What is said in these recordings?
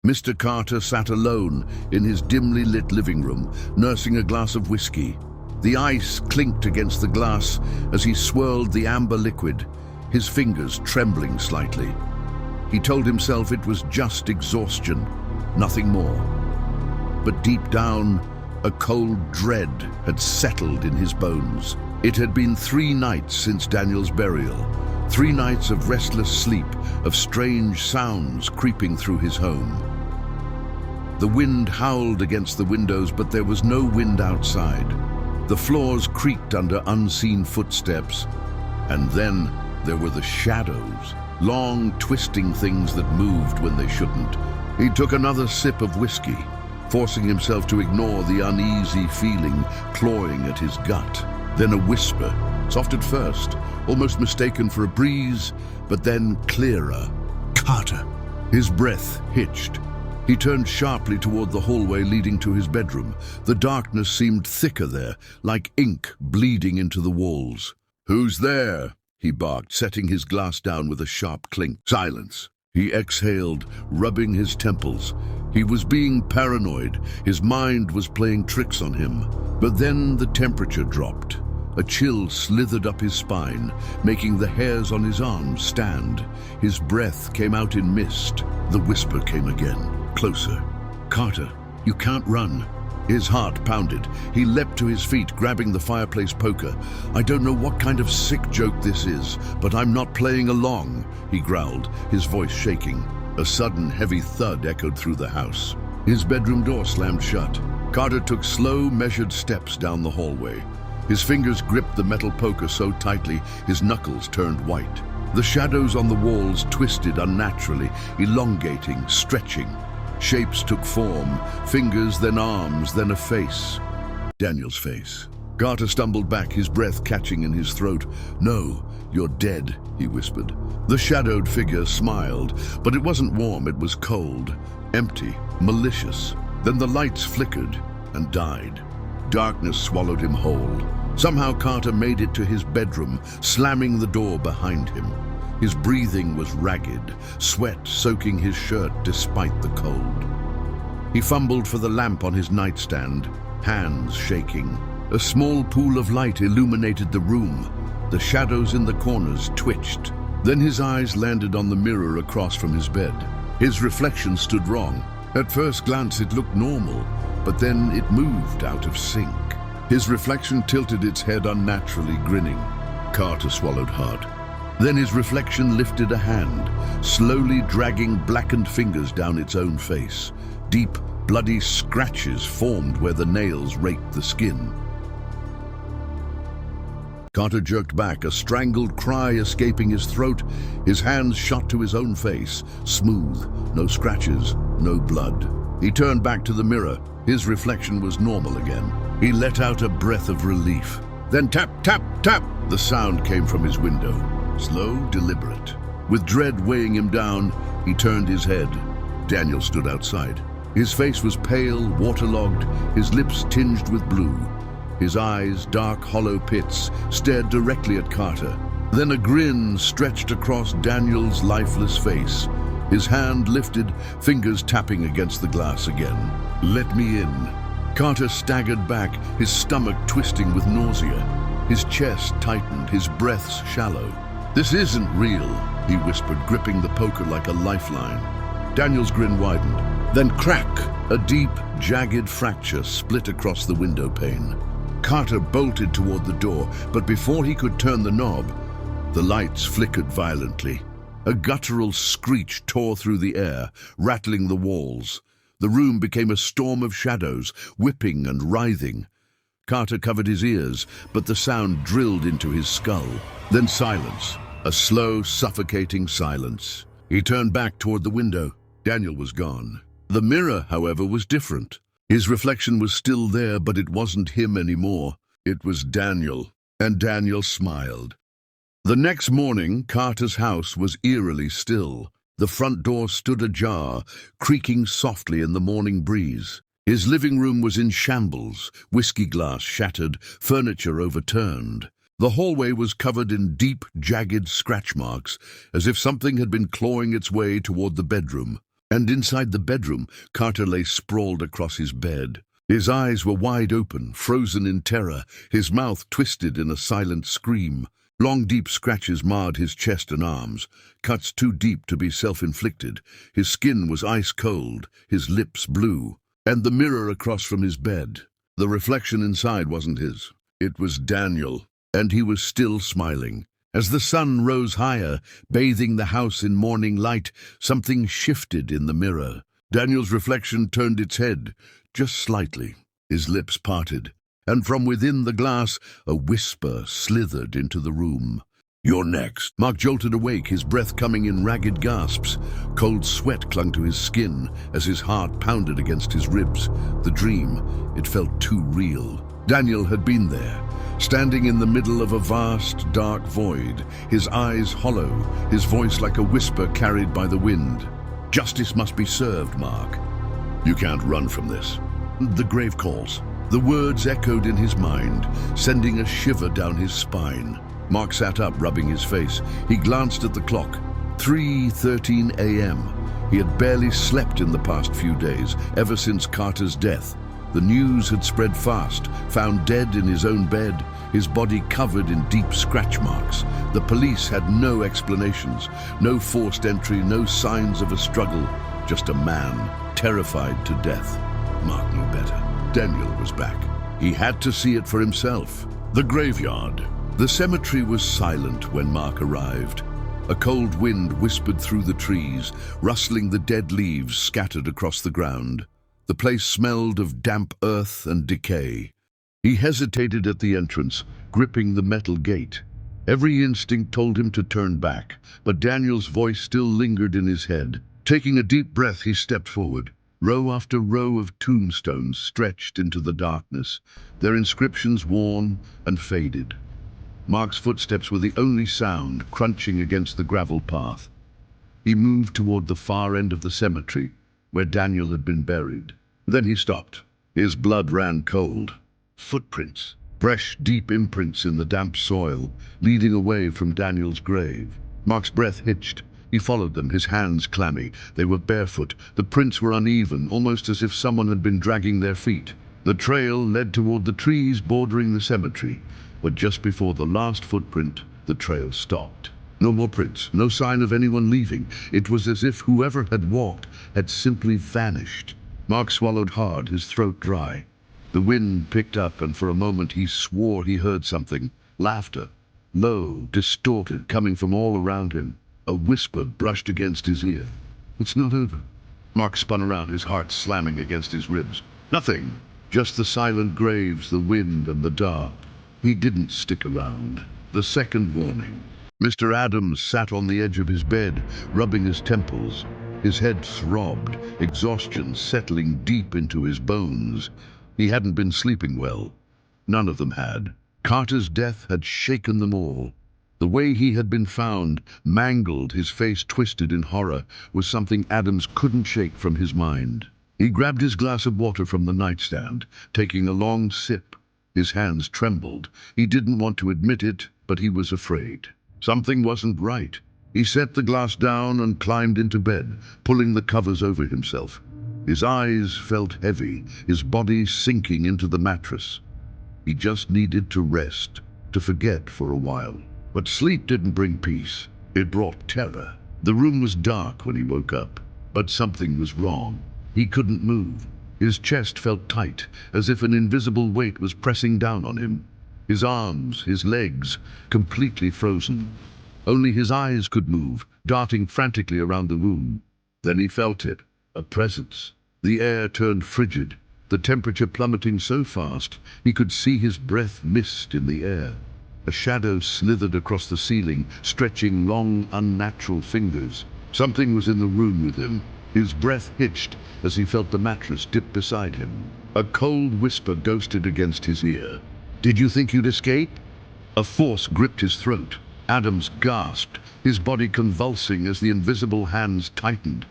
Mr. Carter sat alone in his dimly lit living room, nursing a glass of whiskey. The ice clinked against the glass as he swirled the amber liquid, his fingers trembling slightly. He told himself it was just exhaustion, nothing more. But deep down, a cold dread had settled in his bones. It had been 3 nights since Daniel's burial, 3 nights of restless sleep, of strange sounds creeping through his home. The wind howled against the windows, but there was no wind outside. The floors creaked under unseen footsteps, and then there were the shadows, long twisting things that moved when they shouldn't. He took another sip of whiskey, forcing himself to ignore the uneasy feeling clawing at his gut. Then a whisper, soft at first, almost mistaken for a breeze, but then clearer. Carter. His breath hitched. He turned sharply toward the hallway leading to his bedroom. The darkness seemed thicker there, like ink bleeding into the walls. "Who's there?" he barked, setting his glass down with a sharp clink. Silence. He exhaled, rubbing his temples. He was being paranoid. His mind was playing tricks on him. But then the temperature dropped. A chill slithered up his spine, making the hairs on his arms stand. His breath came out in mist. The whisper came again, closer. "Carter, you can't run." His heart pounded. He leapt to his feet, grabbing the fireplace poker. "I don't know what kind of sick joke this is, but I'm not playing along," he growled, his voice shaking. A sudden, heavy thud echoed through the house. His bedroom door slammed shut. Carter took slow, measured steps down the hallway. His fingers gripped the metal poker so tightly, his knuckles turned white. The shadows on the walls twisted unnaturally, elongating, stretching. Shapes took form, fingers, then arms, then a face. Daniel's face. Carter stumbled back, his breath catching in his throat. "No, you're dead," he whispered. The shadowed figure smiled, but it wasn't warm, it was cold, empty, malicious. Then the lights flickered and died. Darkness swallowed him whole. Somehow Carter made it to his bedroom, slamming the door behind him. His breathing was ragged, sweat soaking his shirt despite the cold. He fumbled for the lamp on his nightstand, hands shaking. A small pool of light illuminated the room. The shadows in the corners twitched. Then his eyes landed on the mirror across from his bed. His reflection stood wrong. At first glance it looked normal, but then it moved out of sync. His reflection tilted its head unnaturally, grinning. Carter swallowed hard. Then his reflection lifted a hand, slowly dragging blackened fingers down its own face. Deep, bloody scratches formed where the nails raked the skin. Carter jerked back, a strangled cry escaping his throat. His hands shot to his own face, smooth, no scratches, no blood. He turned back to the mirror. His reflection was normal again. He let out a breath of relief. Then tap, tap, tap! The sound came from his window. Slow, deliberate. With dread weighing him down, he turned his head. Daniel stood outside. His face was pale, waterlogged, his lips tinged with blue. His eyes, dark, hollow pits, stared directly at Carter. Then a grin stretched across Daniel's lifeless face. His hand lifted, fingers tapping against the glass again. "Let me in." Carter staggered back, his stomach twisting with nausea. His chest tightened, his breaths shallow. "This isn't real," he whispered, gripping the poker like a lifeline. Daniel's grin widened. Then crack! A deep, jagged fracture split across the window pane. Carter bolted toward the door, but before he could turn the knob, the lights flickered violently. A guttural screech tore through the air, rattling the walls. The room became a storm of shadows, whipping and writhing. Carter covered his ears, but the sound drilled into his skull. Then silence, a slow, suffocating silence. He turned back toward the window. Daniel was gone. The mirror, however, was different. His reflection was still there, but it wasn't him anymore. It was Daniel, and Daniel smiled. The next morning, Carter's house was eerily still. The front door stood ajar, creaking softly in the morning breeze. His living room was in shambles, whiskey glass shattered, furniture overturned. The hallway was covered in deep, jagged scratch marks, as if something had been clawing its way toward the bedroom. And inside the bedroom, Carter lay sprawled across his bed. His eyes were wide open, frozen in terror, his mouth twisted in a silent scream. Long, deep scratches marred his chest and arms, cuts too deep to be self-inflicted. His skin was ice-cold, his lips blue. And the mirror across from his bed. The reflection inside wasn't his. It was Daniel, and he was still smiling. As the sun rose higher, bathing the house in morning light, something shifted in the mirror. Daniel's reflection turned its head, just slightly. His lips parted, and from within the glass, a whisper slithered into the room. "You're next." Mark jolted awake, his breath coming in ragged gasps. Cold sweat clung to his skin as his heart pounded against his ribs. The dream, it felt too real. Daniel had been there, standing in the middle of a vast, dark void, his eyes hollow, his voice like a whisper carried by the wind. "Justice must be served, Mark. You can't run from this." The grave calls. The words echoed in his mind, sending a shiver down his spine. Mark sat up, rubbing his face. He glanced at the clock. 3:13 a.m. He had barely slept in the past few days, ever since Carter's death. The news had spread fast. Found dead in his own bed, his body covered in deep scratch marks. The police had no explanations, no forced entry, no signs of a struggle. Just a man, terrified to death. Mark knew better. Daniel was back. He had to see it for himself. The graveyard. The cemetery was silent when Mark arrived. A cold wind whispered through the trees, rustling the dead leaves scattered across the ground. The place smelled of damp earth and decay. He hesitated at the entrance, gripping the metal gate. Every instinct told him to turn back, but Daniel's voice still lingered in his head. Taking a deep breath, he stepped forward. Row after row of tombstones stretched into the darkness, their inscriptions worn and faded. Mark's footsteps were the only sound, crunching against the gravel path. He moved toward the far end of the cemetery, where Daniel had been buried. Then he stopped. His blood ran cold. Footprints, fresh, deep imprints in the damp soil, leading away from Daniel's grave. Mark's breath hitched. He followed them, his hands clammy. They were barefoot. The prints were uneven, almost as if someone had been dragging their feet. The trail led toward the trees bordering the cemetery, but just before the last footprint, the trail stopped. No more prints, no sign of anyone leaving. It was as if whoever had walked had simply vanished. Mark swallowed hard, his throat dry. The wind picked up, and for a moment he swore he heard something. Laughter, low, distorted, coming from all around him. A whisper brushed against his ear. "It's not over." Mark spun around, his heart slamming against his ribs. Nothing, just the silent graves, the wind, and the dark. He didn't stick around. The second morning, Mr. Adams sat on the edge of his bed, rubbing his temples. His head throbbed, exhaustion settling deep into his bones. He hadn't been sleeping well. None of them had. Carter's death had shaken them all. The way he had been found, mangled, his face twisted in horror, was something Adams couldn't shake from his mind. He grabbed his glass of water from the nightstand, taking a long sip. His hands trembled. He didn't want to admit it, but he was afraid. Something wasn't right. He set the glass down and climbed into bed, pulling the covers over himself. His eyes felt heavy, his body sinking into the mattress. He just needed to rest, to forget for a while. But sleep didn't bring peace. It brought terror. The room was dark when he woke up, but something was wrong. He couldn't move. His chest felt tight, as if an invisible weight was pressing down on him. His arms, his legs, completely frozen. Only his eyes could move, darting frantically around the room. Then he felt it, a presence. The air turned frigid, the temperature plummeting so fast he could see his breath mist in the air. A shadow slithered across the ceiling, stretching long, unnatural fingers. Something was in the room with him. His breath hitched as he felt the mattress dip beside him. A cold whisper ghosted against his ear. "Did you think you'd escape?" A force gripped his throat. Adams gasped, his body convulsing as the invisible hands tightened.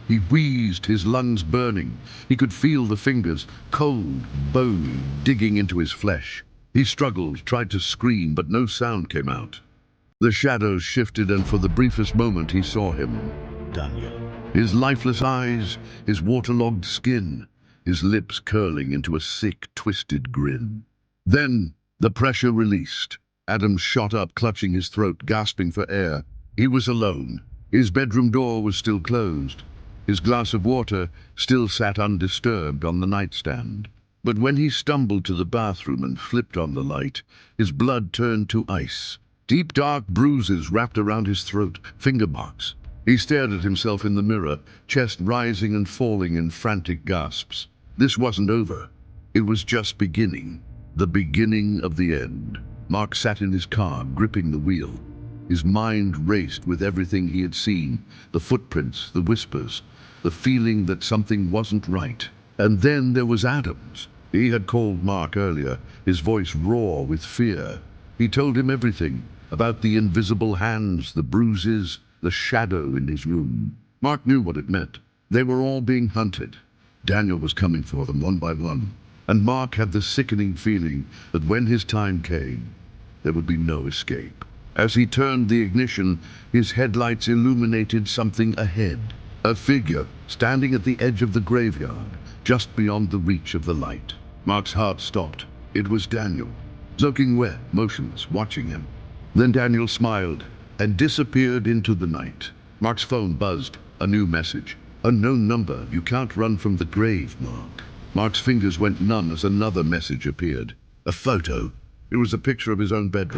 He wheezed, his lungs burning. He could feel the fingers, cold, bony, digging into his flesh. He struggled, tried to scream, but no sound came out. The shadows shifted, and for the briefest moment he saw him. Daniel. His lifeless eyes, his waterlogged skin, his lips curling into a sick, twisted grin. Then, the pressure released. Adam shot up, clutching his throat, gasping for air. He was alone. His bedroom door was still closed. His glass of water still sat undisturbed on the nightstand. But when he stumbled to the bathroom and flipped on the light, his blood turned to ice. Deep, dark bruises wrapped around his throat, finger marks. He stared at himself in the mirror, chest rising and falling in frantic gasps. This wasn't over. It was just beginning. The beginning of the end. Mark sat in his car, gripping the wheel. His mind raced with everything he had seen, the footprints, the whispers, the feeling that something wasn't right. And then there was Adams. He had called Mark earlier, his voice raw with fear. He told him everything, about the invisible hands, the bruises, the shadow in his room. Mark knew what it meant. They were all being hunted. Daniel was coming for them one by one. And Mark had the sickening feeling that when his time came, there would be no escape. As he turned the ignition, his headlights illuminated something ahead. A figure standing at the edge of the graveyard, just beyond the reach of the light. Mark's heart stopped. It was Daniel, soaking wet, motionless, watching him. Then Daniel smiled and disappeared into the night. Mark's phone buzzed. A new message. "Unknown number. You can't run from the grave, Mark." Mark's fingers went numb as another message appeared. A photo. It was a picture of his own bedroom.